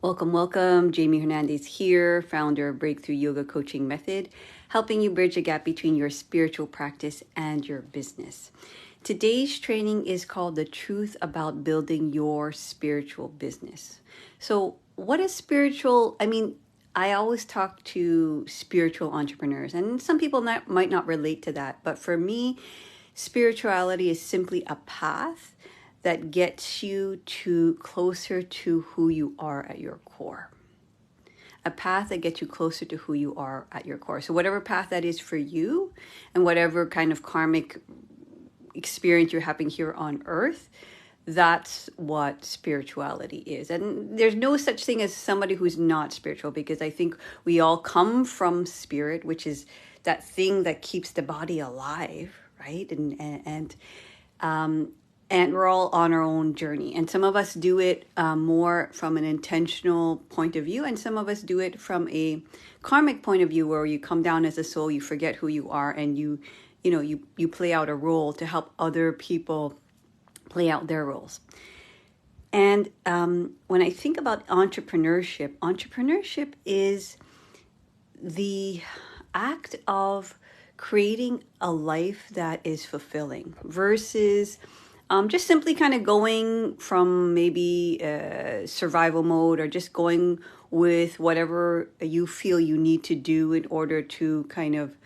Welcome, welcome. Jamie Hernandez here, founder of Breakthrough Yoga Coaching Method, helping you bridge the gap between your spiritual practice and your business. Today's training is called The Truth About Building Your Spiritual Business. So, what is spiritual? I always talk to spiritual entrepreneurs, and some people might not relate to that, but for me, spirituality is simply a path that gets you to closer to who you are at your core. A path that gets you closer to who you are at your core. So whatever path that is for you, and whatever kind of karmic experience you're having here on earth, that's what spirituality is. And there's no such thing as somebody who's not spiritual, because I think we all come from spirit, which is that thing that keeps the body alive, right? And we're all on our own journey, and some of us do it more from an intentional point of view, and some of us do it from a karmic point of view, where you come down as a soul, you forget who you are, and you play out a role to help other people play out their roles. And when I think about entrepreneurship is the act of creating a life that is fulfilling versus just simply kind of going from maybe survival mode, or just going with whatever you feel you need to do in order to kind of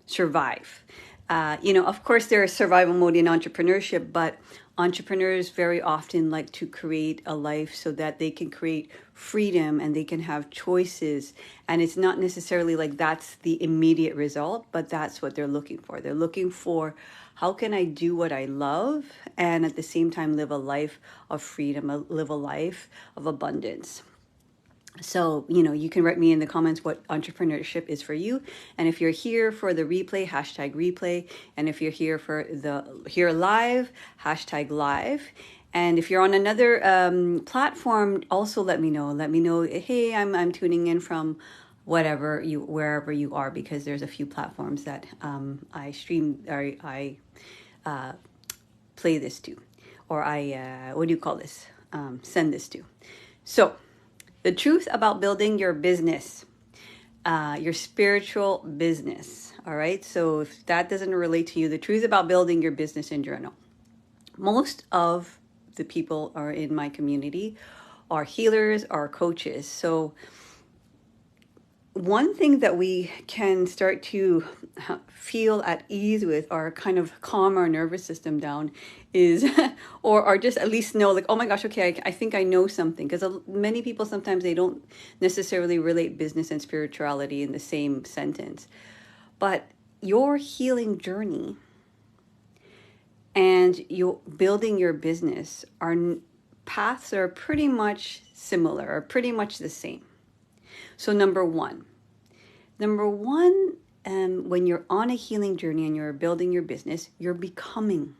survive. Of course, there is survival mode in entrepreneurship, but entrepreneurs very often like to create a life so that they can create freedom and they can have choices. And it's not necessarily like that's the immediate result, but that's what they're looking for. They're looking for, how can I do what I love and at the same time live a life of freedom, live a life of abundance? So, you can write me in the comments what entrepreneurship is for you. And if you're here for the replay, hashtag replay. And if you're here for here live, hashtag live. And if you're on another platform, also let me know. Let me know, hey, I'm tuning in from wherever you are, because there's a few platforms that I stream, or I play this to, or I send this to. So, the truth about building your business, your spiritual business. All right. So if that doesn't relate to you, the truth about building your business in journal. Most of the people are in my community are healers, are coaches. So one thing that we can start to feel at ease with, or kind of calm our nervous system down, is or just at least know, like, oh my gosh, okay, I think I know something. Because many people, sometimes they don't necessarily relate business and spirituality in the same sentence. But your healing journey and your building your business paths are pretty much similar, are pretty much the same. So number one, when you're on a healing journey and you're building your business, you're becoming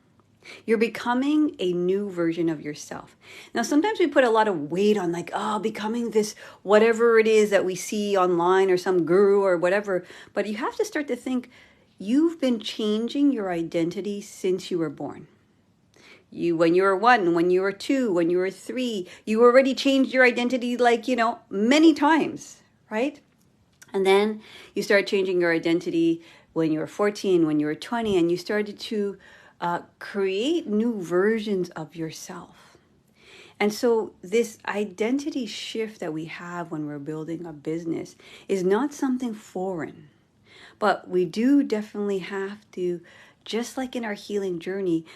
a new version of yourself. Now, sometimes we put a lot of weight on, like, becoming this, whatever it is that we see online, or some guru or whatever. But you have to start to think, you've been changing your identity since you were born. When you were 1, when you were 2, when you were 3, you already changed your identity, many times, right? And then you start changing your identity when you were 14, when you were 20, and you started to create new versions of yourself. And so this identity shift that we have when we're building a business is not something foreign, but we do definitely have to, just like in our healing journey,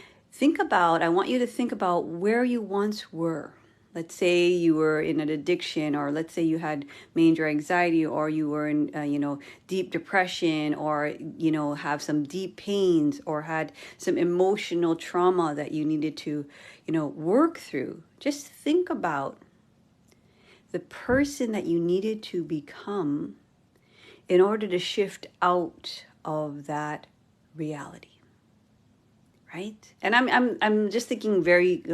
I want you to think about where you once were. Let's say you were in an addiction, or let's say you had major anxiety, or you were in, deep depression, or, have some deep pains, or had some emotional trauma that you needed to, work through. Just think about the person that you needed to become in order to shift out of that reality. Right? And I'm just thinking very,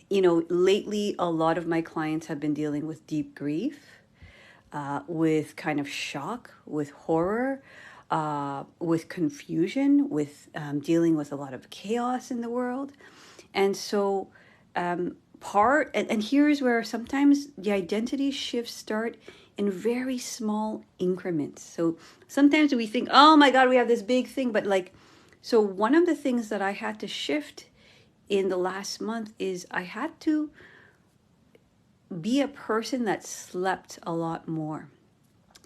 lately a lot of my clients have been dealing with deep grief, with kind of shock, with horror, with confusion, with dealing with a lot of chaos in the world. And so and here's where sometimes the identity shifts start in very small increments. So sometimes we think, oh my God, we have this big thing. But like, so one of the things that I had to shift in the last month is I had to be a person that slept a lot more.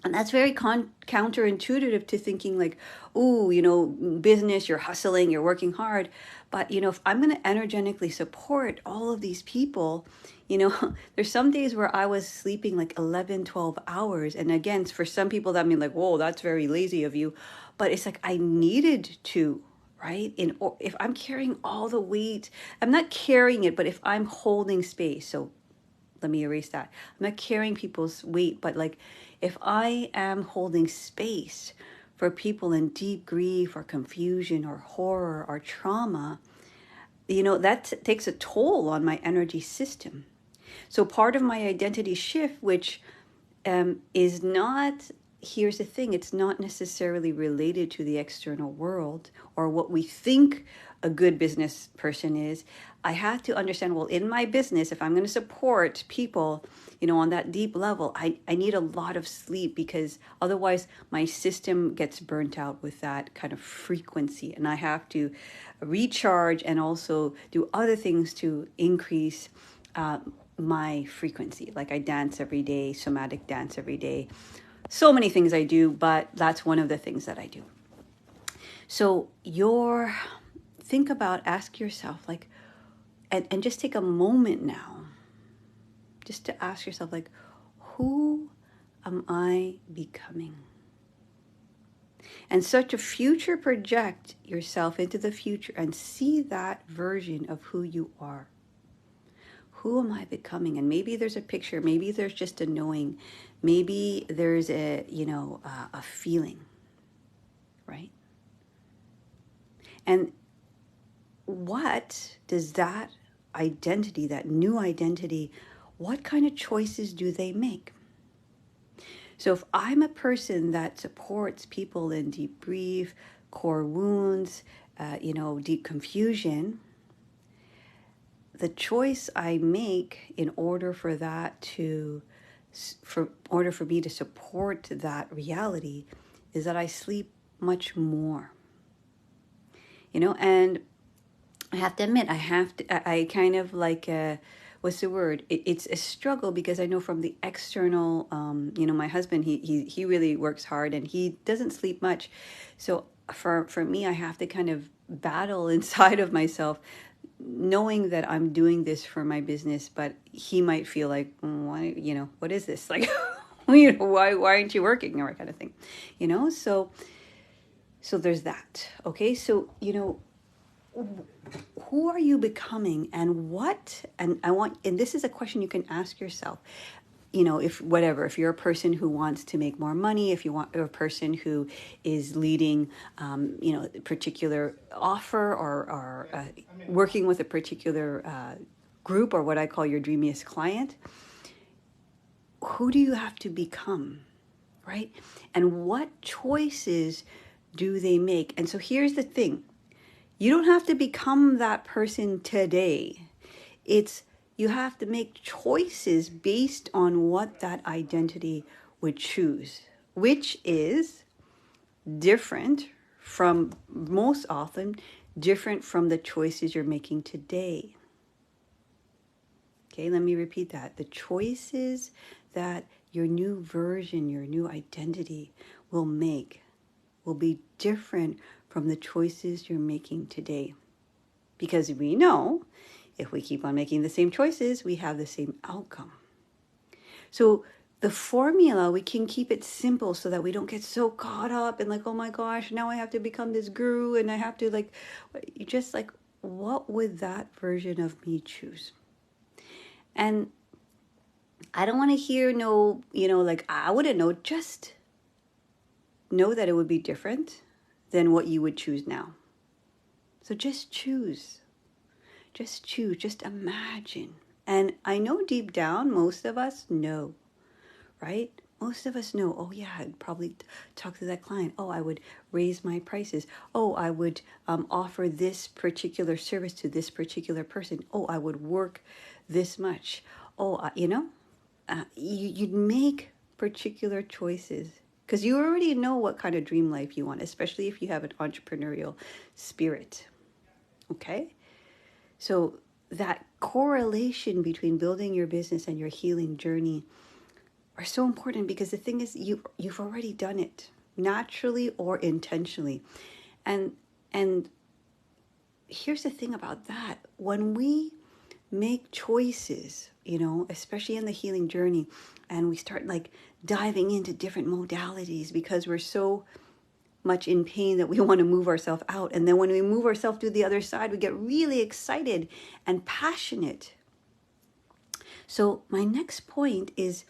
And that's very counterintuitive to thinking like, oh, business, you're hustling, you're working hard. But, if I'm going to energetically support all of these people, there's some days where I was sleeping like 11, 12 hours. And again, for some people that mean like, whoa, that's very lazy of you. But it's like I needed to, right? If I'm carrying all the weight, I'm not carrying it, but if I'm holding space. So let me erase that. I'm not carrying people's weight, but like if I am holding space for people in deep grief or confusion or horror or trauma, that takes a toll on my energy system. So part of my identity shift, which is not, here's the thing, it's not necessarily related to the external world or what we think a good business person is. I had to understand, well, in my business, if I'm going to support people, on that deep level, I need a lot of sleep, because otherwise my system gets burnt out with that kind of frequency. And I have to recharge and also do other things to increase my frequency. Like I dance every day, somatic dance every day. So many things I do, but that's one of the things that I do. So ask yourself, like, and just take a moment now just to ask yourself, like, who am I becoming? And start to future project yourself into the future and see that version of who you are. Who am I becoming? And maybe there's a picture, maybe there's just a knowing, maybe there's a feeling, right? And what does that identity, that new identity, what kind of choices do they make? So if I'm a person that supports people in deep grief, core wounds, deep confusion, the choice I make in order for me to support that reality is that I sleep much more. And I have to admit, I kind of like, what's the word? It's a struggle, because I know from the external, my husband, he really works hard and he doesn't sleep much. So for me, I have to kind of battle inside of myself, knowing that I'm doing this for my business, but he might feel like, why, what is this? Like, why aren't you working, or kind of thing, so there's that. Okay. So, who are you becoming, and this is a question you can ask yourself. If you're a person who wants to make more money, if you're a person who is leading, a particular offer or working with a particular group, or what I call your dreamiest client, who do you have to become, right? And what choices do they make? And so here's the thing. You don't have to become that person today. You have to make choices based on what that identity would choose, which is most often different from the choices you're making today. Okay, let me repeat that. The choices that your new version, your new identity will make will be different from the choices you're making today. Because we know if we keep on making the same choices, we have the same outcome. So the formula, we can keep it simple so that we don't get so caught up and like, oh my gosh, now I have to become this guru and I have to what would that version of me choose? And I don't want to hear I wouldn't know, just know that it would be different than what you would choose now. So just choose. Just choose. Just imagine. And I know deep down, most of us know, right? Most of us know, oh yeah, I'd probably talk to that client. Oh, I would raise my prices. Oh, I would offer this particular service to this particular person. Oh, I would work this much. Oh, you'd make particular choices because you already know what kind of dream life you want, especially if you have an entrepreneurial spirit. Okay? So that correlation between building your business and your healing journey are so important because the thing is you've already done it naturally or intentionally. And here's the thing about that. When we make choices, especially in the healing journey, and we start like diving into different modalities because we're so much in pain that we want to move ourselves out. And then when we move ourselves to the other side, we get really excited and passionate. So my next point is,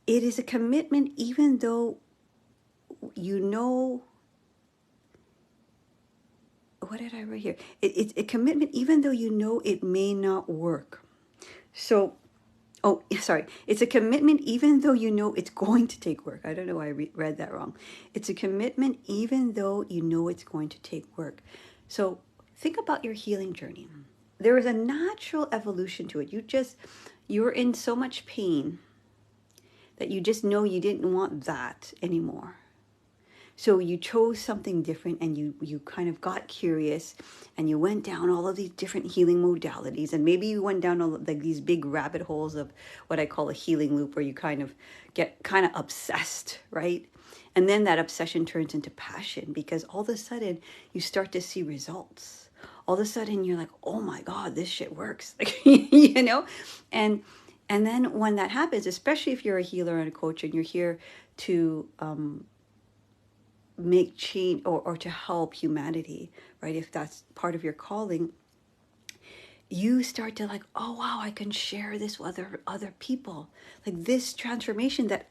it is a commitment even though what did I write here? It's a commitment even though it may not work. So, it's a commitment even though it's going to take work. I don't know why I read that wrong. It's a commitment even though it's going to take work. So think about your healing journey. There is a natural evolution to it. You're in so much pain that you just know you didn't want that anymore. So you chose something different, and you kind of got curious, and you went down all of these different healing modalities, and maybe you went down like these big rabbit holes of what I call a healing loop, where you kind of get kind of obsessed, right? And then that obsession turns into passion because all of a sudden you start to see results. All of a sudden you're like, oh my God, this shit works, And then when that happens, especially if you're a healer and a coach and you're here to make change or to help humanity, right? If that's part of your calling, you start to like, oh wow, I can share this with other people. Like this transformation that,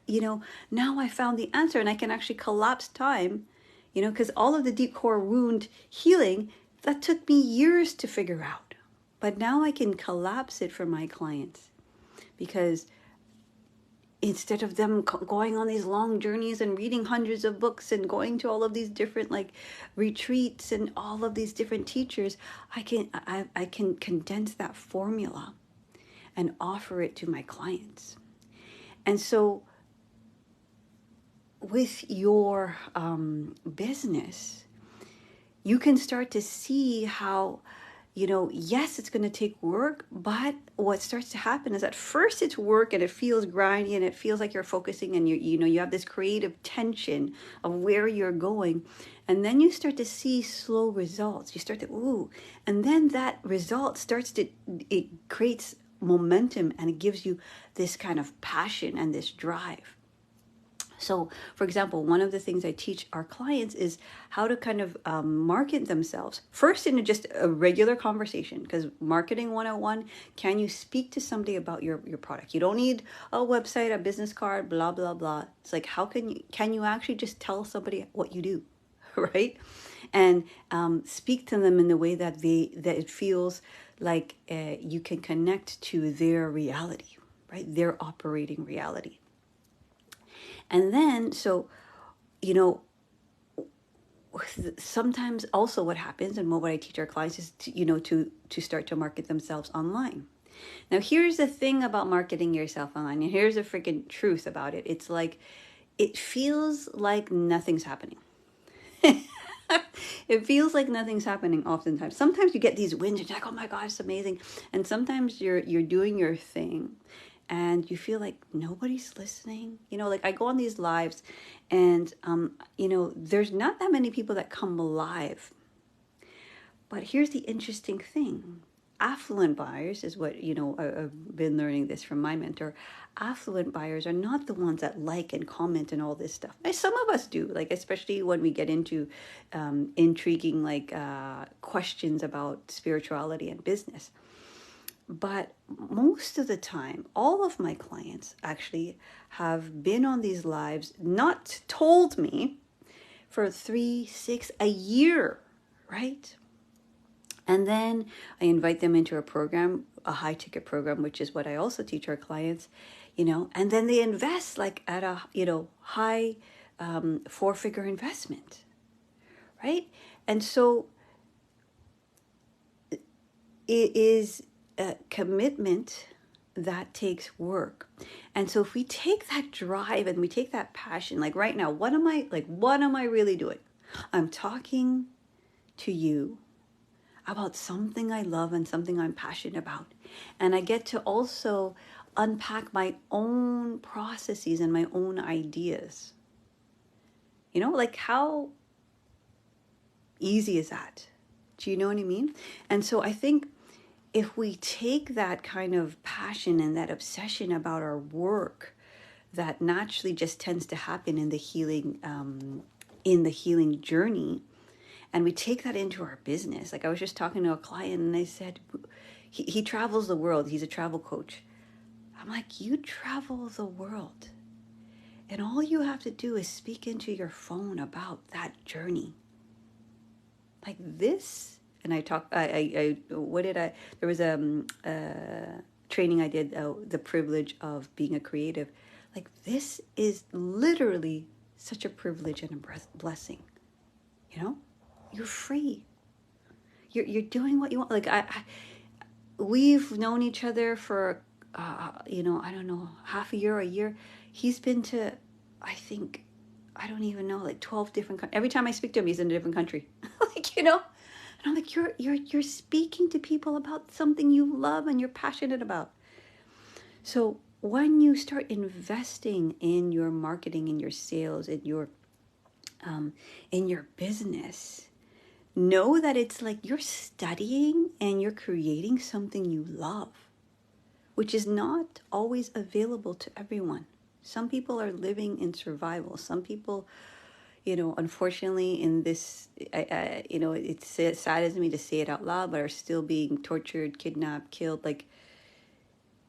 now I found the answer and I can actually collapse time, because all of the deep core wound healing, that took me years to figure out. But now I can collapse it for my clients. Because instead of them going on these long journeys and reading hundreds of books and going to all of these different like retreats and all of these different teachers, I can condense that formula and offer it to my clients. And so with your business, you can start to see how, yes, it's going to take work, but what starts to happen is at first it's work and it feels grindy and it feels like you're focusing and you have this creative tension of where you're going. And then you start to see slow results. You start to, and then that result it creates momentum and it gives you this kind of passion and this drive. So, for example, one of the things I teach our clients is how to kind of market themselves. First, in just a regular conversation, because marketing 101, can you speak to somebody about your product? You don't need a website, a business card, blah, blah, blah. It's like, how can you actually just tell somebody what you do, right? And speak to them in the way that it feels like you can connect to their reality, right? Their operating reality. And then, so, sometimes also what happens and what I teach our clients is to start to market themselves online. Now, here's the thing about marketing yourself online, and here's the freaking truth about it. It's like, it feels like nothing's happening. It feels like nothing's happening oftentimes. Sometimes you get these wins and you're like, oh my God, it's amazing. And sometimes you're doing your thing and you feel like nobody's listening. Like I go on these lives and, there's not that many people that come live. But here's the interesting thing. Affluent buyers is what, I've been learning this from my mentor. Affluent buyers are not the ones that like and comment and all this stuff. Some of us do, like, especially when we get into intriguing, questions about spirituality and business. But most of the time, all of my clients actually have been on these lives, not told me, for 3, 6, a year, right? And then I invite them into a program a high ticket program, which is what I also teach our clients, and then they invest like at a, high 4-figure investment, right? And so it is a commitment that takes work. And so if we take that drive and we take that passion, like right now, what am I really doing? I'm talking to you about something I love and something I'm passionate about. And I get to also unpack my own processes and my own ideas. Like how easy is that? Do you know what I mean? And so I think if we take that kind of passion and that obsession about our work, that naturally just tends to happen in the healing journey, and we take that into our business. Like I was just talking to a client and I said, he travels the world. He's a travel coach. I'm like, you travel the world, and all you have to do is speak into your phone about that journey. Like this. And there was a training I did, the privilege of being a creative. Like this is literally such a privilege and a blessing. You're free. You're doing what you want. Like we've known each other for, I don't know, half a year. He's been to, I think, I don't even know, like 12 different countries. Every time I speak to him, he's in a different country. And I'm like, you're speaking to people about something you love and you're passionate about. So when you start investing in your marketing, in your sales, in your business, know that it's like you're studying and you're creating something you love, which is not always available to everyone. Some people are living in survival. Some people, unfortunately in this, it saddens me to say it out loud, but are still being tortured, kidnapped, killed. Like,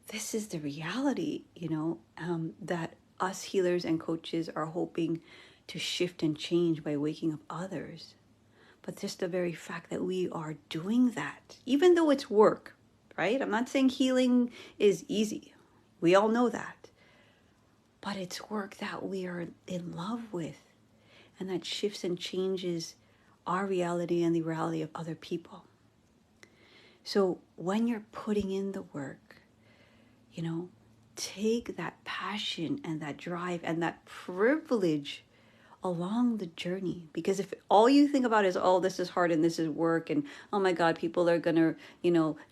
this is the reality, that us healers and coaches are hoping to shift and change by waking up others. But just the very fact that we are doing that, even though it's work, right? I'm not saying healing is easy. We all know that. But it's work that we are in love with, and that shifts and changes our reality and the reality of other people. So when you're putting in the work, take that passion and that drive and that privilege along the journey. Because if all you think about is, oh, this is hard and this is work, and oh my God, people are gonna,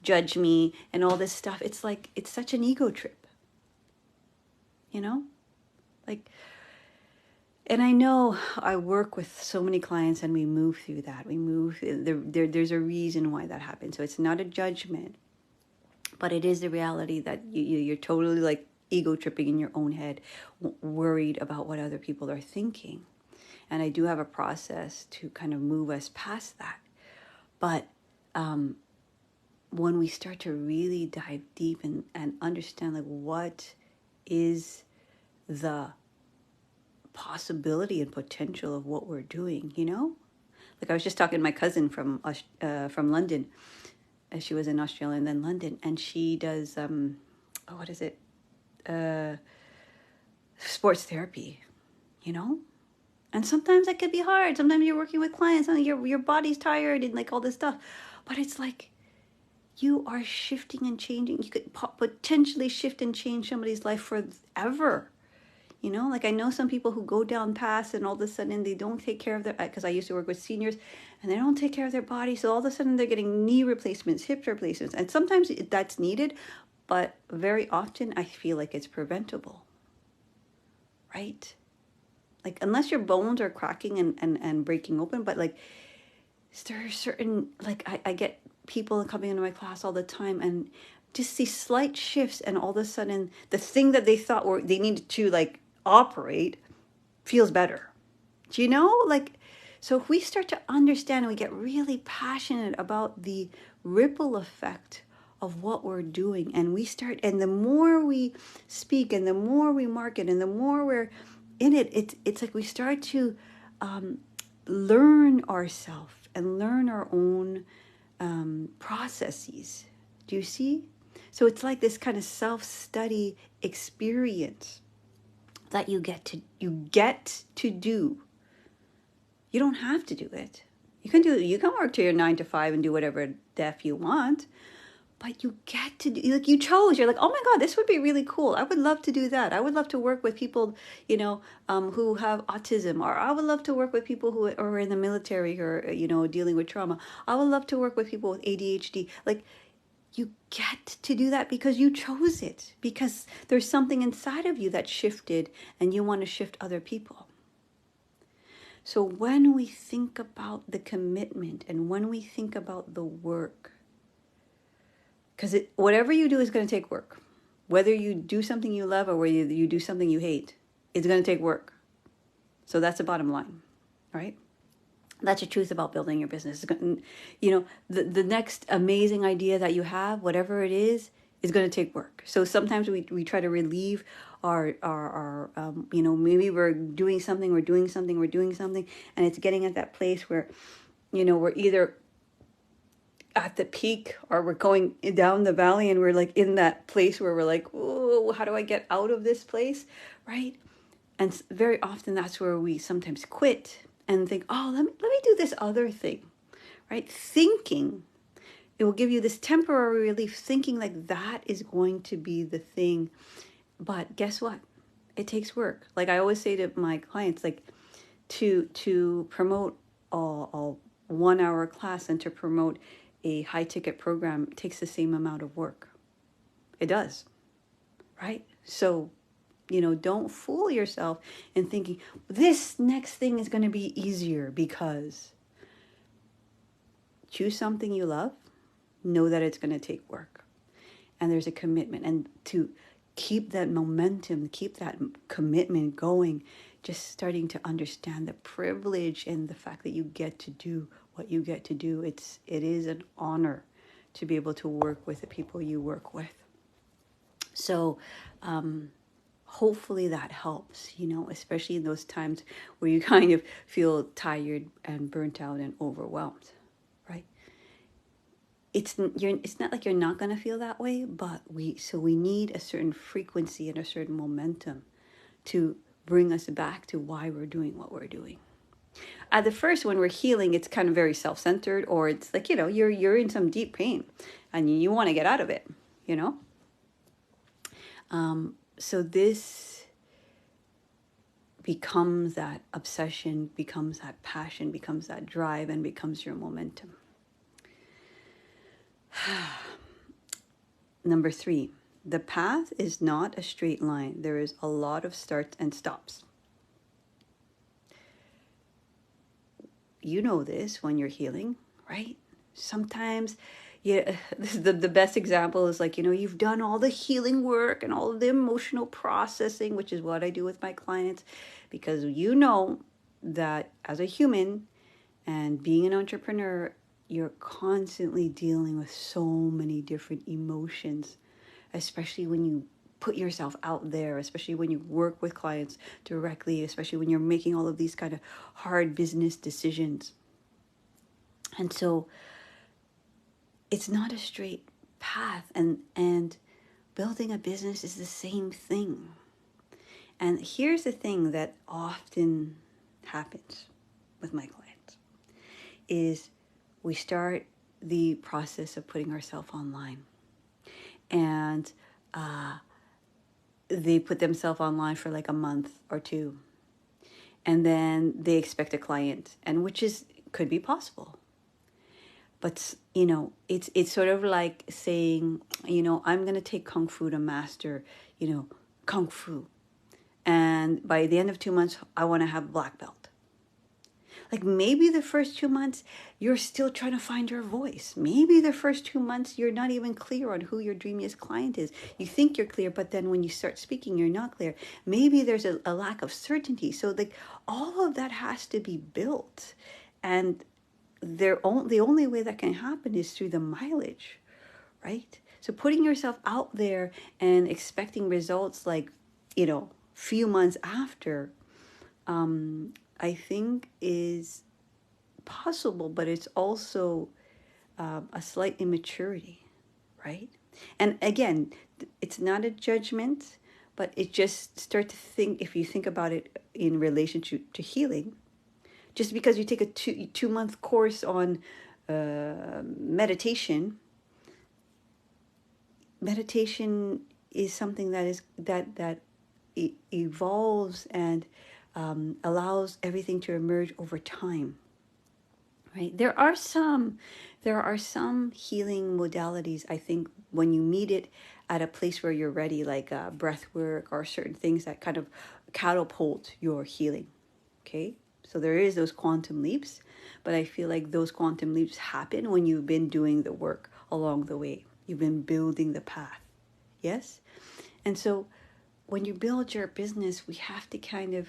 judge me and all this stuff, it's like, it's such an ego trip, like. And I know I work with so many clients and we move through that. There's a reason why that happens. So it's not a judgment, but it is the reality that you're totally like ego tripping in your own head, worried about what other people are thinking. And I do have a process to kind of move us past that. But when we start to really dive deep and understand like what is the possibility and potential of what we're doing, like I was just talking to my cousin from London. She was in Australia and then London, and she does what is it, sports therapy, and sometimes that could be hard. Sometimes you're working with clients and your body's tired and like all this stuff, but it's like you are shifting and changing. You could potentially shift and change somebody's life forever. Like I know some people who go down paths and all of a sudden they don't take care of their, because I used to work with seniors, and they don't take care of their body. So all of a sudden they're getting knee replacements, hip replacements. And sometimes that's needed, but very often I feel like it's preventable, right? Like unless your bones are cracking and breaking open, but like there are certain, like I get people coming into my class all the time and just see slight shifts, and all of a sudden the thing that they thought they needed to like operate feels better. Do you know? Like, so if we start to understand and we get really passionate about the ripple effect of what we're doing, and the more we speak and the more we market and the more we're in it, it's like we start to learn ourselves and learn our own processes. Do you see? So it's like this kind of self-study experience that you get to do. You don't have to do it. You can work to your 9 to 5 and do whatever the F you want, but you get to do, like, you chose, you're like, oh my God, this would be really cool. I would love to do that. I would love to work with people, who have autism, or I would love to work with people who are in the military, or, dealing with trauma. I would love to work with people with ADHD. Like, you get to do that because you chose it, because there's something inside of you that shifted and you want to shift other people. So when we think about the commitment and when we think about the work, because whatever you do is going to take work. Whether you do something you love or whether you do something you hate, it's going to take work. So that's the bottom line, right? That's the truth about building your business. The next amazing idea that you have, whatever it is going to take work. So sometimes we try to relieve our maybe we're doing something, and it's getting at that place where, we're either at the peak or we're going down the valley, and we're like in that place where we're like, oh, how do I get out of this place, right? And very often that's where we sometimes quit and think, oh, let me do this other thing, right? Thinking it will give you this temporary relief, thinking like that is going to be the thing. But guess what? It takes work. Like I always say to my clients, like to promote a 1 hour class and to promote a high ticket program takes the same amount of work. It does, right? So, don't fool yourself in thinking this next thing is going to be easier, because choose something you love, know that it's going to take work, and there's a commitment, and to keep that momentum, keep that commitment going, just starting to understand the privilege and the fact that you get to do what you get to do. It is an honor to be able to work with the people you work with. So, hopefully that helps, especially in those times where you kind of feel tired and burnt out and overwhelmed, right? It's not like you're not going to feel that way, but we need a certain frequency and a certain momentum to bring us back to why we're doing what we're doing. At the first, when we're healing, it's kind of very self-centered, or it's like, you're in some deep pain and you want to get out of it, so this becomes that obsession, becomes that passion, becomes that drive, and becomes your momentum. Number 3, the path is not a straight line. There is a lot of starts and stops. You know this when you're healing, right? Sometimes, the best example is like, you've done all the healing work and all of the emotional processing, which is what I do with my clients, because that as a human and being an entrepreneur, you're constantly dealing with so many different emotions, especially when you put yourself out there, especially when you work with clients directly, especially when you're making all of these kind of hard business decisions. And so it's not a straight path, and building a business is the same thing. And here's the thing that often happens with my clients is we start the process of putting ourselves online, and they put themselves online for like a month or two, and then they expect a client, and could be possible. But, it's sort of like saying, I'm going to take Kung Fu to master, Kung Fu. And by the end of 2 months, I want to have black belt. Like maybe the first 2 months, you're still trying to find your voice. Maybe the first 2 months, you're not even clear on who your dreamiest client is. You think you're clear, but then when you start speaking, you're not clear. Maybe there's a lack of certainty. So all of that has to be built. And the only way that can happen is through the mileage, right? So putting yourself out there and expecting results like, few months after, I think is possible, but it's also a slight immaturity, right? And again, it's not a judgment, but it just start to think, if you think about it in relationship to healing, just because you take a two month course on meditation, meditation is something that evolves and allows everything to emerge over time, right? There are some healing modalities, I think, when you meet it at a place where you're ready, like breath work or certain things that kind of catapult your healing. Okay, so there is those quantum leaps, but I feel like those quantum leaps happen when you've been doing the work along the way. You've been building the path. Yes. And so when you build your business, we have to kind of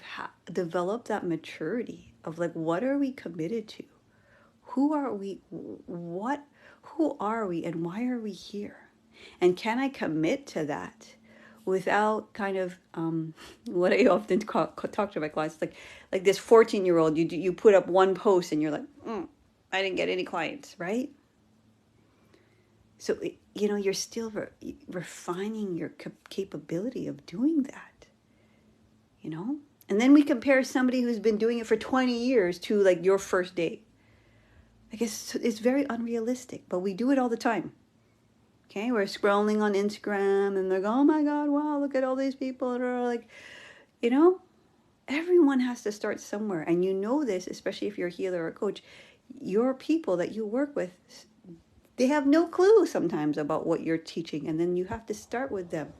develop that maturity of like, what are we committed to? Who are we? Who are we and why are we here? And can I commit to that without kind of what I often talk to my clients, like this 14-year-old, you put up one post and you're like, I didn't get any clients, right? So, you're still refining your capability of doing that, And then we compare somebody who's been doing it for 20 years to like your first day. I guess it's very unrealistic, but we do it all the time. Okay, we're scrolling on Instagram and they're like, oh my God, wow, look at all these people. And are like, everyone has to start somewhere. And this, especially if you're a healer or a coach, your people that you work with, they have no clue sometimes about what you're teaching. And then you have to start with them.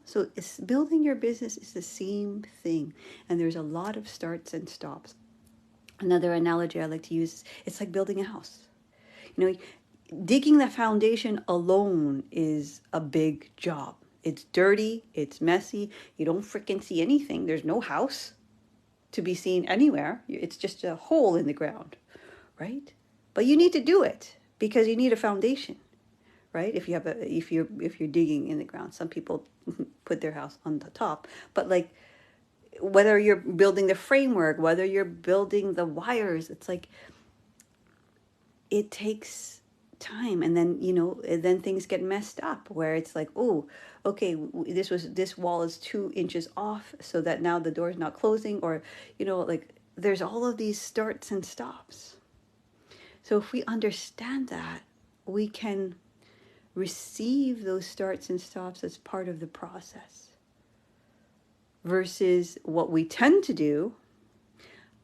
So it's building your business is the same thing. And there's a lot of starts and stops. Another analogy I like to use, it's like building a house. Digging the foundation alone is a big job. It's dirty, it's messy, you don't freaking see anything. There's no house to be seen anywhere. It's just a hole in the ground, right? But you need to do it because you need a foundation, right? If you're digging in the ground, some people put their house on the top, but like whether you're building the framework, whether you're building the wires, it's like it takes time. And then then things get messed up where it's like, oh, okay, this wall is 2 inches off, so that now the door is not closing, or like there's all of these starts and stops. So if we understand that, we can receive those starts and stops as part of the process, versus what we tend to do.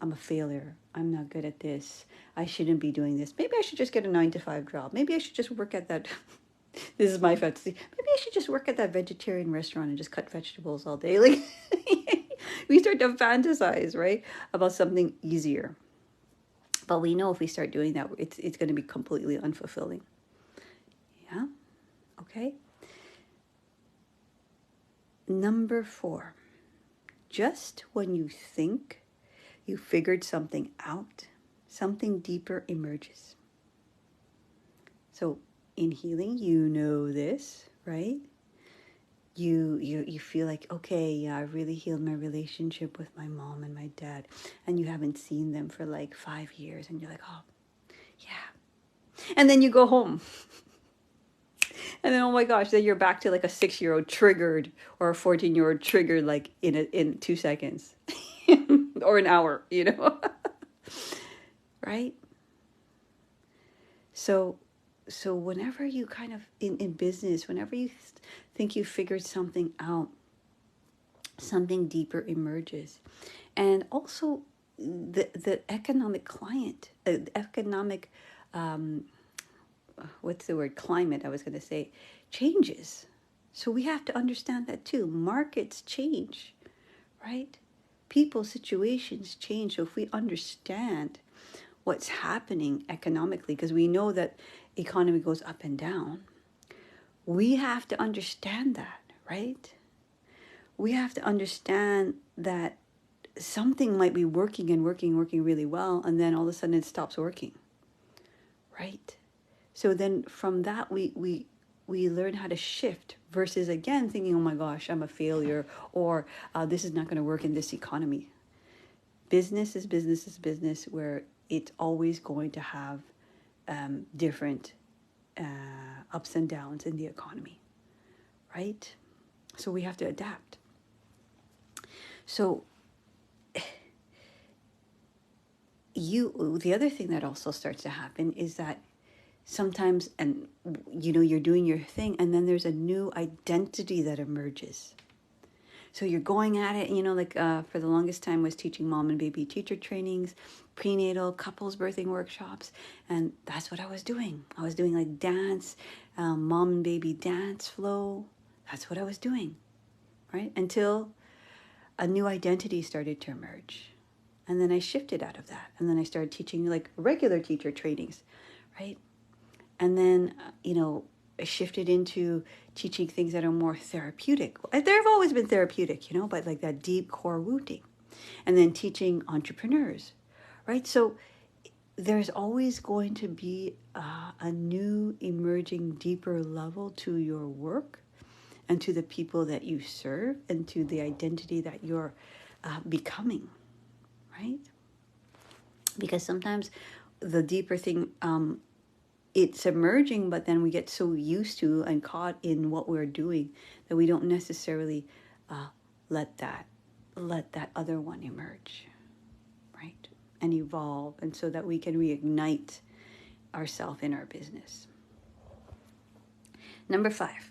I'm a failure. I'm not good at this. I shouldn't be doing this. Maybe I should just get a 9-to-5 job. Maybe I should just work at that. This is my fantasy. Maybe I should just work at that vegetarian restaurant and just cut vegetables all day. Like we start to fantasize, right, about something easier. But we know if we start doing that, it's going to be completely unfulfilling. Yeah. Okay. Number 4. Just when you think you figured something out, something deeper emerges. So in healing, this, right? You feel like, okay, yeah, I really healed my relationship with my mom and my dad, and you haven't seen them for like 5 years, and you're like, oh, yeah. And then you go home. And then, oh my gosh, then you're back to like a 6-year-old triggered, or a 14-year-old triggered like in 2 seconds or an hour, right? So whenever you kind of in business, whenever you think you figured something out, something deeper emerges. And also the economic what's the word, climate, I was going to say, changes. So we have to understand that too. Markets change, right? People, situations change. So if we understand what's happening economically, because we know that economy goes up and down, we have to understand that, right? We have to understand that something might be working really well, and then all of a sudden it stops working, right? So then from that, we learn how to shift, versus again thinking, oh my gosh, I'm a failure, or this is not going to work in this economy. Business is business, where it's always going to have different ups and downs in the economy, right? So we have to adapt. So the other thing that also starts to happen is that sometimes, and you're doing your thing, and then there's a new identity that emerges. So you're going at it, for the longest time was teaching mom and baby teacher trainings, prenatal, couples birthing workshops. And that's what I was doing. I was doing like dance, mom and baby dance flow. That's what I was doing, right? Until a new identity started to emerge. And then I shifted out of that. And then I started teaching like regular teacher trainings, right? And then, I shifted into teaching things that are more therapeutic. They've always been therapeutic, but like that deep core rooting. And then teaching entrepreneurs, right? So there's always going to be a new emerging deeper level to your work and to the people that you serve and to the identity that you're becoming, right? Because sometimes the deeper thing, it's emerging, but then we get so used to and caught in what we're doing that we don't necessarily let that other one emerge, right? And evolve, and so that we can reignite ourselves in our business. Number 5,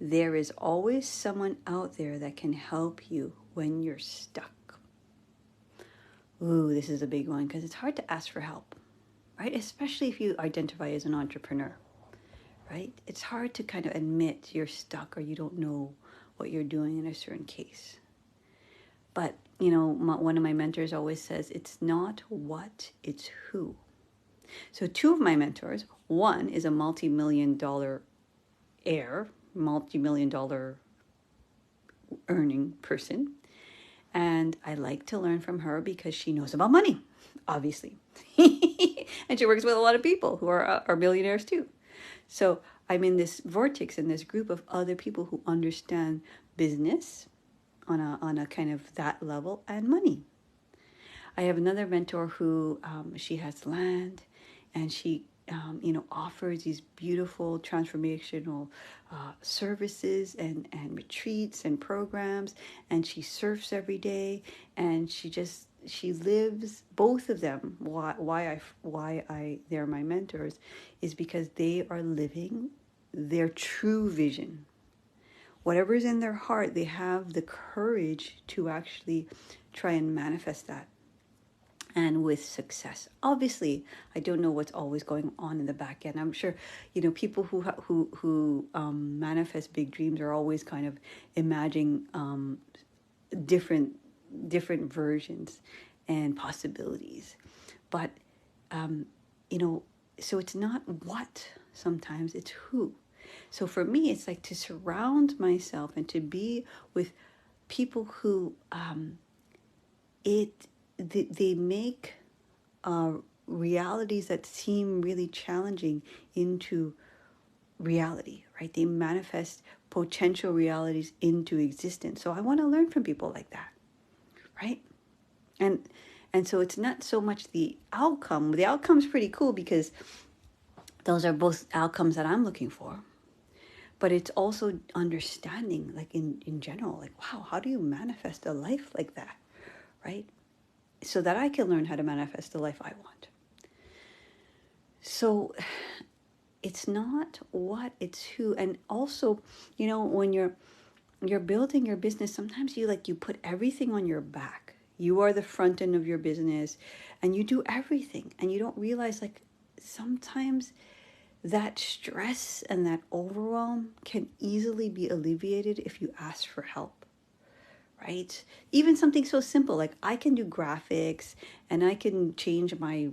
there is always someone out there that can help you when you're stuck. Ooh, this is a big one because it's hard to ask for help. Right? Especially if you identify as an entrepreneur, right? It's hard to kind of admit you're stuck or you don't know what you're doing in a certain case. But, one of my mentors always says, it's not what, it's who. So 2 of my mentors, one is a multi-million-dollar earning person. And I like to learn from her because she knows about money, obviously. And she works with a lot of people who are millionaires too. So I'm in this vortex, in this group of other people who understand business on a kind of that level and money. I have another mentor who she has land, and she offers these beautiful transformational services and retreats and programs, and she surfs every day, and she lives both of them. Why they're my mentors is because they are living their true vision. Whatever's in their heart, they have the courage to actually try and manifest that, and with success. Obviously, I don't know what's always going on in the back end. I'm sure, people who manifest big dreams are always kind of imagining different versions and possibilities. But, so it's not what, sometimes it's who. So for me, it's like to surround myself and to be with people who they make realities that seem really challenging into reality, right? They manifest potential realities into existence. So I want to learn from people like that, right? And so it's not so much the outcome. The outcome's pretty cool because those are both outcomes that I'm looking for. But it's also understanding, like in general, like, wow, how do you manifest a life like that, right? So that I can learn how to manifest the life I want. So it's not what, it's who. And also, when you're building your business, sometimes you put everything on your back. You are the front end of your business and you do everything, and you don't realize sometimes that stress and that overwhelm can easily be alleviated if you ask for help, right? Even something so simple like I can do graphics, and I can change my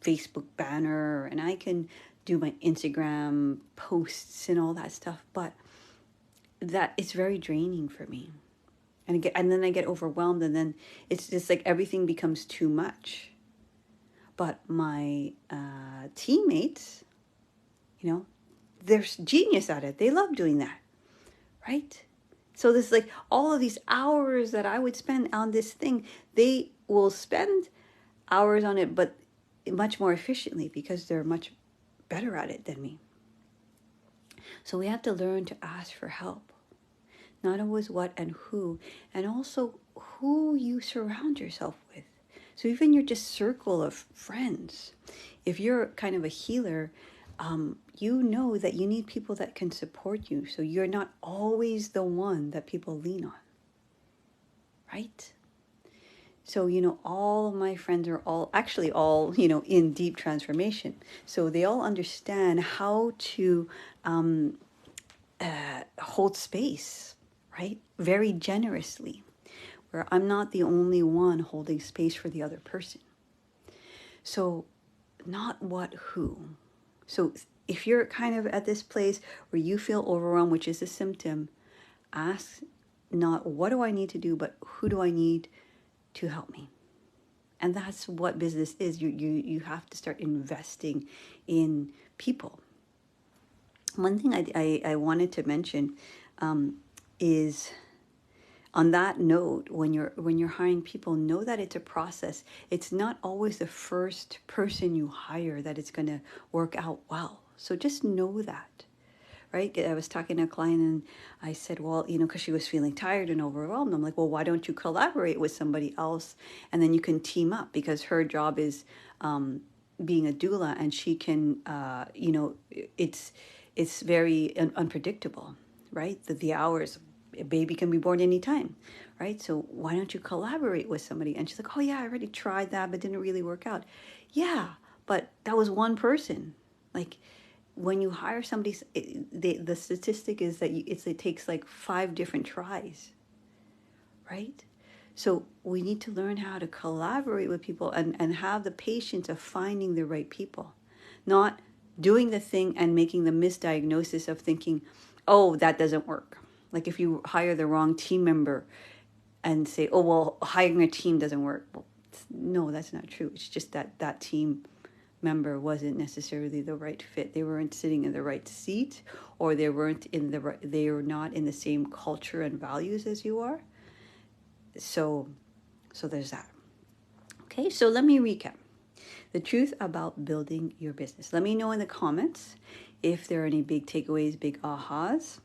Facebook banner, and I can do my Instagram posts and all that stuff, but that it's very draining for me. And then I get overwhelmed, and then it's just like everything becomes too much. But my teammates, they're genius at it. They love doing that, right? So this all of these hours that I would spend on this thing, they will spend hours on it, but much more efficiently because they're much better at it than me. So we have to learn to ask for help. Not always what and who, and also who you surround yourself with. So even your just circle of friends, if you're kind of a healer, you know that you need people that can support you. So you're not always the one that people lean on, right? So, all of my friends are all, in deep transformation. So they all understand how to hold space, right? Very generously, where I'm not the only one holding space for the other person. So, not what, who. So, if you're kind of at this place where you feel overwhelmed, which is a symptom, ask not what do I need to do, but who do I need to help me? And that's what business is. You have to start investing in people. One thing I wanted to mention is, on that note, when you're hiring people, know that it's a process. It's not always the first person you hire that it's going to work out well. So just know that, right? I was talking to a client and I said, well, because she was feeling tired and overwhelmed. I'm like, well, why don't you collaborate with somebody else and then you can team up, because her job is being a doula, and she can, it's very unpredictable, right? The hours, a baby can be born anytime, right? So why don't you collaborate with somebody? And she's like, oh yeah, I already tried that, but didn't really work out. Yeah, but that was one person. Like, when you hire somebody, the statistic is that it takes like 5 different tries, right? So we need to learn how to collaborate with people and have the patience of finding the right people, not doing the thing and making the misdiagnosis of thinking, oh, that doesn't work. Like if you hire the wrong team member and say, oh, well, hiring a team doesn't work. Well, no, that's not true. It's just that team member wasn't necessarily the right fit. They weren't sitting in the right seat, or they were not in the same culture and values as you are. So there's that. Okay, so let me recap. The truth about building your business. Let me know in the comments if there are any big takeaways, big ahas,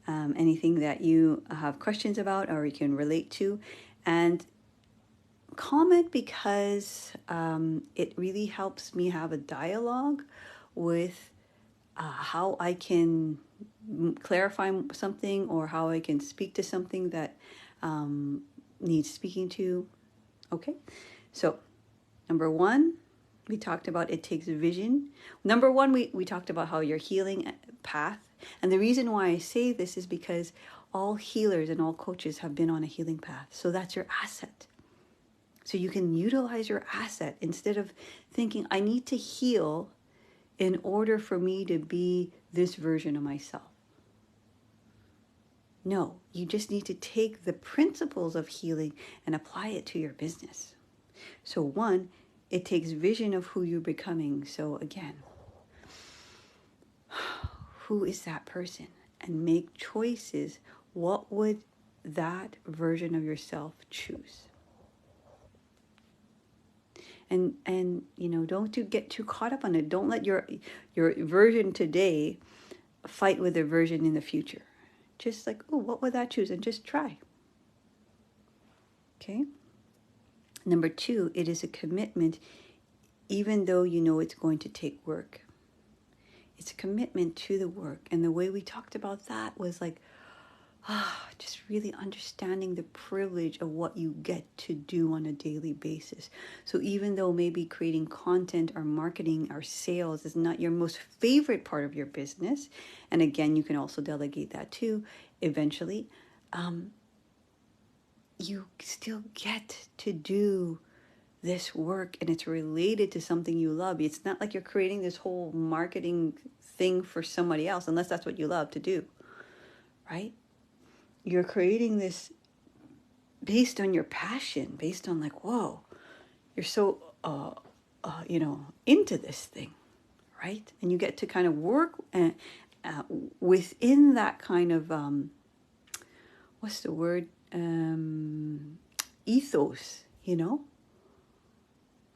anything that you have questions about or you can relate to. And comment, because it really helps me have a dialogue with how I can clarify something, or how I can speak to something that needs speaking to. Okay, so number 1, we talked about it takes vision. Number 1, we talked about how your healing path. And the reason why I say this is because all healers and all coaches have been on a healing path. So that's your asset. So you can utilize your asset instead of thinking, I need to heal in order for me to be this version of myself. No, you just need to take the principles of healing and apply it to your business. So 1, it takes vision of who you're becoming. So again, who is that person? And make choices. What would that version of yourself choose? And don't get too caught up on it. Don't let your version today fight with their version in the future. Just like, oh, what would that choose? And just try. Okay. Number 2, it is a commitment, even though you know it's going to take work. It's a commitment to the work. And the way we talked about that was like, just really understanding the privilege of what you get to do on a daily basis. So even though maybe creating content or marketing or sales is not your most favorite part of your business, and again, you can also delegate that too eventually, you still get to do this work, and it's related to something you love. It's not like you're creating this whole marketing thing for somebody else, unless that's what you love to do, right? You're creating this based on your passion, based on like, whoa, you're so, into this thing, right? And you get to kind of work within that kind of, what's the word? Ethos,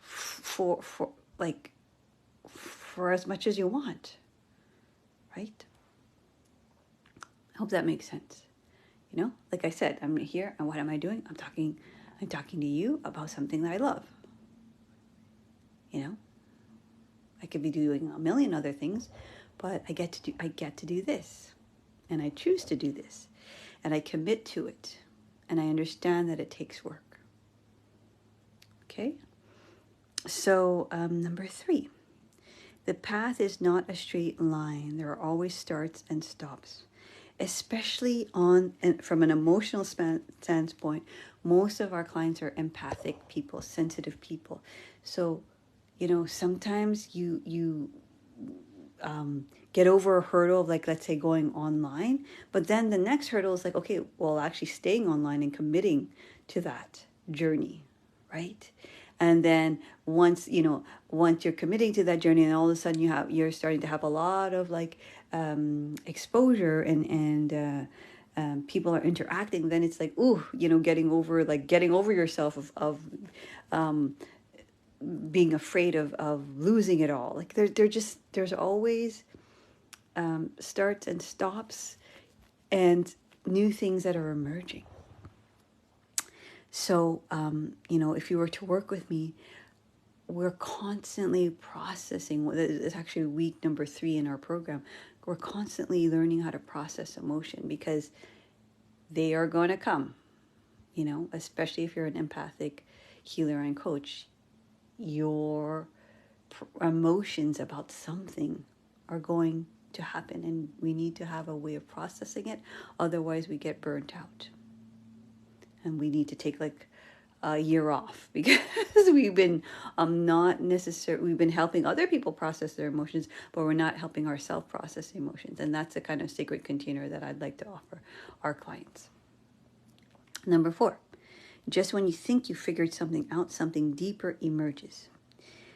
for for as much as you want, right? I hope that makes sense. You know, like I said, I'm here, and what am I doing? I'm talking to you about something that I love. You know, I could be doing a million other things, but I get to do this, and I choose to do this, and I commit to it, and I understand that it takes work. Okay. So number 3, the path is not a straight line. There are always starts and stops, especially from an emotional standpoint. Most of our clients are empathic people, sensitive people. So, you know, sometimes you get over a hurdle of, like, let's say, going online, but then the next hurdle is like, okay, well, actually staying online and committing to that journey, right? And then once you're committing to that journey, and all of a sudden you're starting to have a lot of like exposure, and people are interacting, then it's like, ooh, getting over yourself of being afraid of losing it all. Like there's always starts and stops and new things that are emerging. So, if you were to work with me, we're constantly processing. It's actually week number 3 in our program. We're constantly learning how to process emotion, because they are going to come, especially if you're an empathic healer and coach. Your emotions about something are going to happen, and we need to have a way of processing it. Otherwise, we get burnt out. And we need to take like a year off, because we've been we've been helping other people process their emotions, but we're not helping ourselves process emotions. And that's a kind of sacred container that I'd like to offer our clients. Number 4, just when you think you figured something out, something deeper emerges.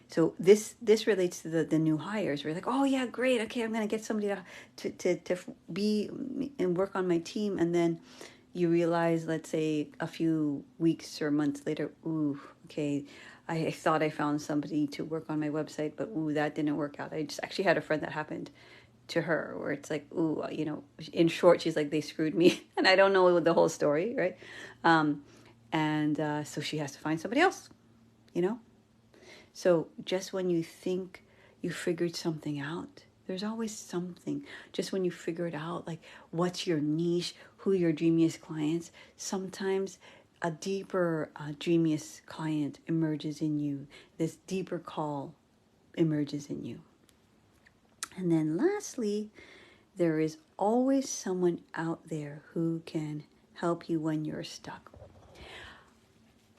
So this relates to the new hires. We're like, oh yeah, great. Okay, I'm going to get somebody to be and work on my team. And then you realize, let's say a few weeks or months later, ooh, okay, I thought I found somebody to work on my website, but ooh, that didn't work out. I just actually had a friend that happened to her, where it's like, ooh, in short, she's like, they screwed me. And I don't know the whole story, right? So she has to find somebody else, So just when you think you figured something out, there's always something. Just when you figure it out, like what's your niche, who your dreamiest clients, sometimes a deeper dreamiest client emerges in you. This deeper call emerges in you. And then lastly, there is always someone out there who can help you when you're stuck.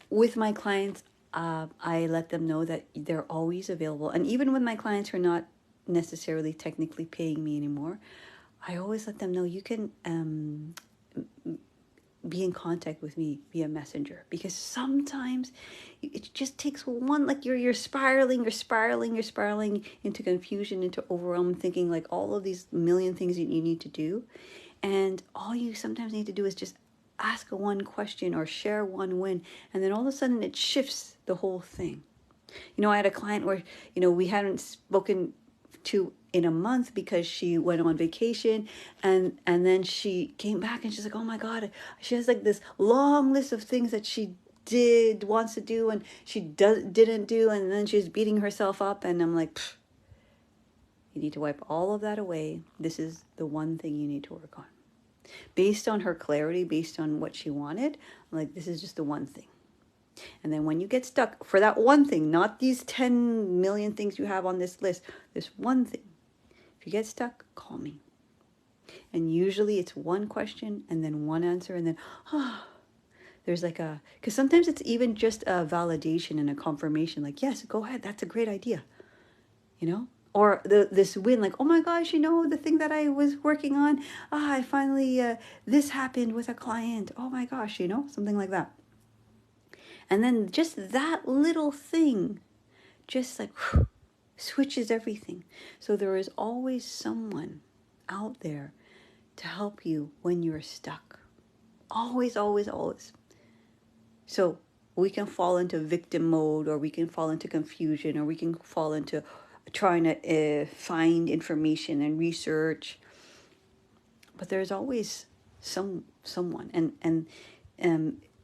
With my clients, I let them know that they're always available. And even with my clients who are not necessarily technically paying me anymore, I always let them know you can be in contact with me via messenger, because sometimes it just takes one, like you're spiraling into confusion, into overwhelm, thinking like all of these million things that you need to do. And all you sometimes need to do is just ask one question or share one win, and then all of a sudden it shifts the whole thing. I had a client where, we hadn't spoken to in a month because she went on vacation, and then she came back and she's like, oh my God, she has like this long list of things that she wants to do, and she didn't do, and then she's beating herself up. And I'm like, you need to wipe all of that away. This is the one thing you need to work on. Based on her clarity, based on what she wanted, I'm like, this is just the one thing. And then when you get stuck for that one thing, not these 10 million things you have on this list, this one thing, if you get stuck, call me. And usually it's one question and then one answer, and then, there's like because sometimes it's even just a validation and a confirmation, like, yes, go ahead, that's a great idea, Or this win, like, oh my gosh, the thing that I was working on, I finally, this happened with a client, oh my gosh, something like that. And then just that little thing just like switches everything. So there is always someone out there to help you when you're stuck. Always, always, always. So we can fall into victim mode, or we can fall into confusion, or we can fall into trying to find information and research, but there's always someone, and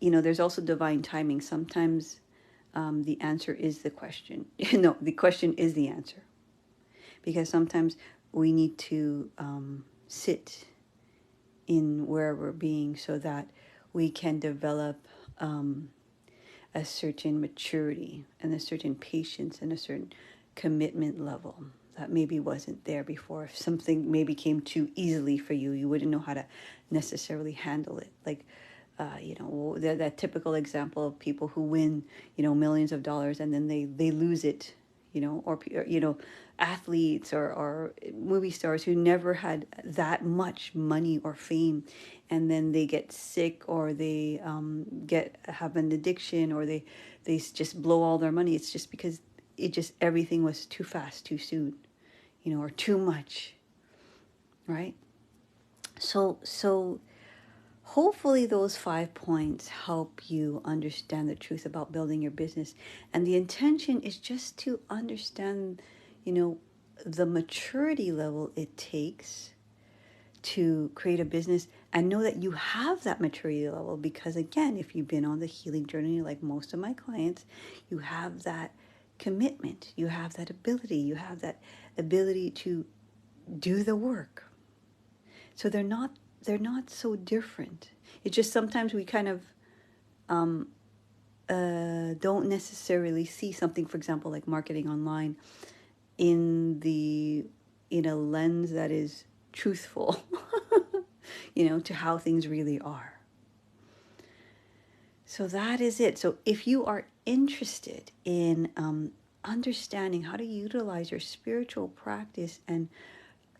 there's also divine timing. Sometimes the answer is the question. No, the question is the answer, because sometimes we need to sit in where we're being so that we can develop a certain maturity and a certain patience and a certain commitment level that maybe wasn't there before. If something maybe came too easily for you, you wouldn't know how to necessarily handle it. Like, that typical example of people who win, millions of dollars, and then they lose it, or athletes or movie stars who never had that much money or fame, and then they get sick, or they have an addiction, or they just blow all their money. It's just because everything was too fast, too soon, or too much, right? So hopefully those 5 points help you understand the truth about building your business. And the intention is just to understand, the maturity level it takes to create a business, and know that you have that maturity level. Because again, if you've been on the healing journey like most of my clients, you have that commitment, you have that ability to do the work. So they're not so different. It's just sometimes we kind of don't necessarily see something, for example, like marketing online, in a lens that is truthful, to how things really are. So that is it. So if you are interested in understanding how to utilize your spiritual practice and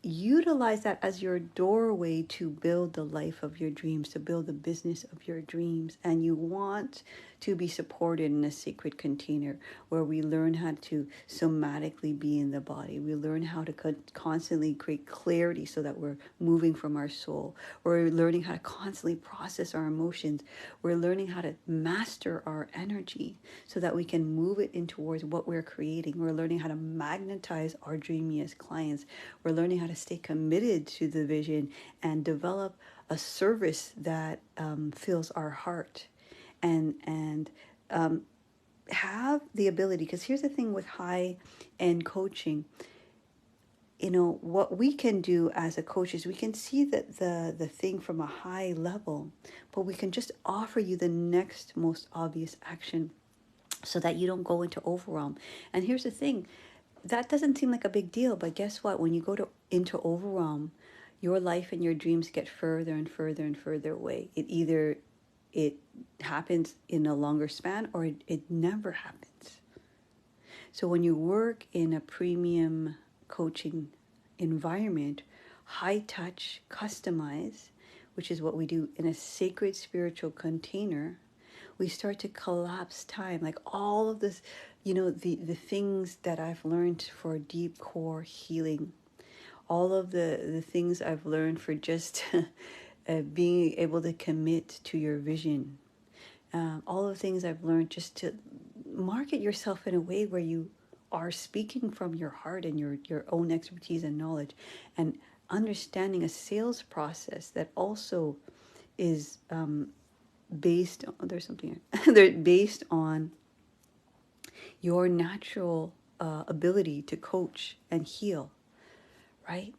utilize that as your doorway to build the life of your dreams, to build the business of your dreams, and you want to be supported in a sacred container where we learn how to somatically be in the body, we learn how to constantly create clarity so that we're moving from our soul, we're learning how to constantly process our emotions, we're learning how to master our energy so that we can move it in towards what we're creating, we're learning how to magnetize our dreamiest clients, we're learning how to stay committed to the vision and develop a service that fills our heart, and have the ability. Because here's the thing with high end coaching, what we can do as a coach is we can see the thing from a high level, but we can just offer you the next most obvious action so that you don't go into overwhelm. And here's the thing, that doesn't seem like a big deal, but guess what? When you go into overwhelm, your life and your dreams get further and further and further away. It happens in a longer span, or it never happens. So when you work in a premium coaching environment, high touch, customized, which is what we do in a sacred spiritual container, we start to collapse time. Like all of this, the things that I've learned for deep core healing, all of the things I've learned for just being able to commit to your vision, all the things I've learned just to market yourself in a way where you are speaking from your heart and your own expertise and knowledge, and understanding a sales process that also is based on, there's something they're based on your natural ability to coach and heal, right?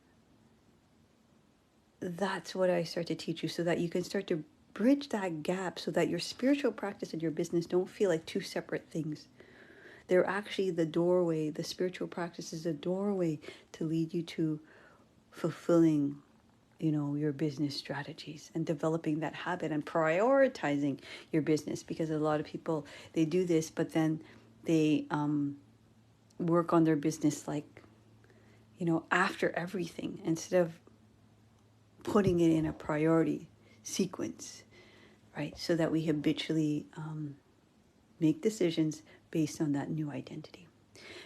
That's what I start to teach you, so that you can start to bridge that gap, so that your spiritual practice and your business don't feel like two separate things. They're actually the doorway. The spiritual practice is a doorway to lead you to fulfilling, your business strategies and developing that habit and prioritizing your business. Because a lot of people, they do this, but then they work on their business like, after everything, instead of putting it in a priority sequence, right? So that we habitually make decisions based on that new identity.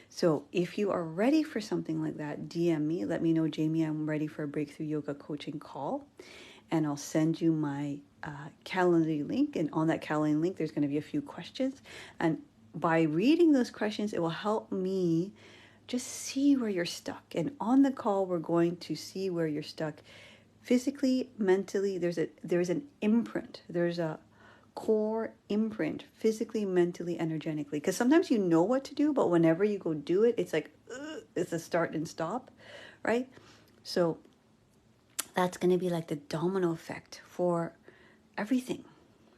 So if you are ready for something like that, DM me. Let me know, Jamie, I'm ready for a breakthrough yoga coaching call. And I'll send you my Calendly link. And on that Calendly link, there's going to be a few questions. And by reading those questions, it will help me just see where you're stuck. And on the call, we're going to see where you're stuck physically, mentally. There's an imprint. There's a core imprint, physically, mentally, energetically. Because sometimes you know what to do, but whenever you go do it, it's like it's a start and stop, right? So that's going to be like the domino effect for everything,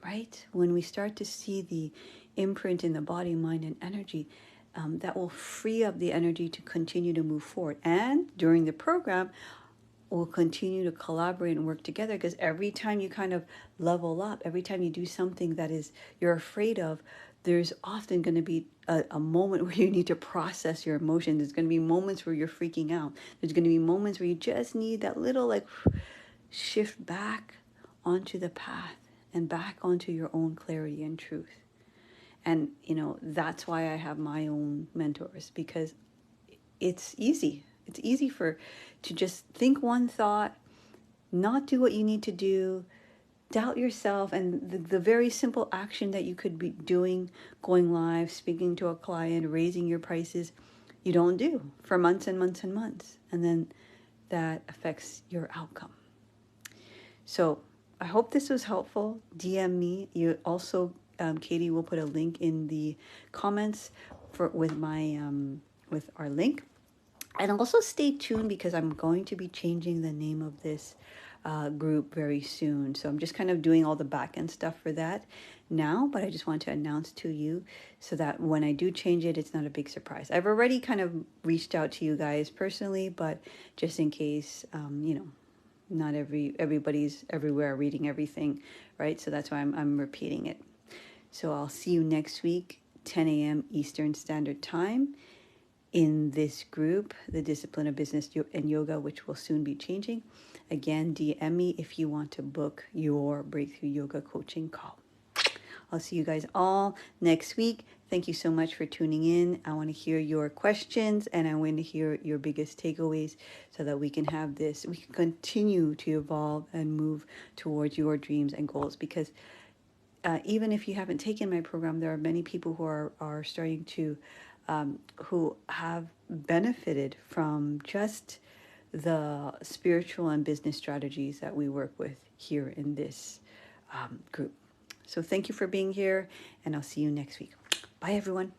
right? When we start to see the imprint in the body, mind, and energy, that will free up the energy to continue to move forward. And during the program, we'll continue to collaborate and work together, because every time you kind of level up, every time you do something that is you're afraid of, there's often going to be a moment where you need to process your emotions. There's going to be moments where you're freaking out. There's going to be moments where you just need that little like shift back onto the path and back onto your own clarity and truth. And that's why I have my own mentors, because it's easy. It's easy to just think one thought, not do what you need to do, doubt yourself, and the very simple action that you could be doing, going live, speaking to a client, raising your prices, you don't do for months and months and months. And then that affects your outcome. So I hope this was helpful. DM me. You also, Katie will put a link in the comments with our link. And also stay tuned, because I'm going to be changing the name of this group very soon. So I'm just kind of doing all the back end stuff for that now, but I just want to announce to you so that when I do change it, it's not a big surprise. I've already kind of reached out to you guys personally, but just in case, not everybody's everywhere reading everything, right? So that's why I'm repeating it. So I'll see you next week, 10 a.m. Eastern Standard Time, in this group, the Discipline of Business and Yoga, which will soon be changing. Again, DM me if you want to book your breakthrough yoga coaching call. I'll see you guys all next week. Thank you so much for tuning in. I want to hear your questions, and I want to hear your biggest takeaways, so that we can continue to evolve and move towards your dreams and goals. Because even if you haven't taken my program, there are many people who are starting to who have benefited from just the spiritual and business strategies that we work with here in this group. So thank you for being here, and I'll see you next week. Bye, everyone.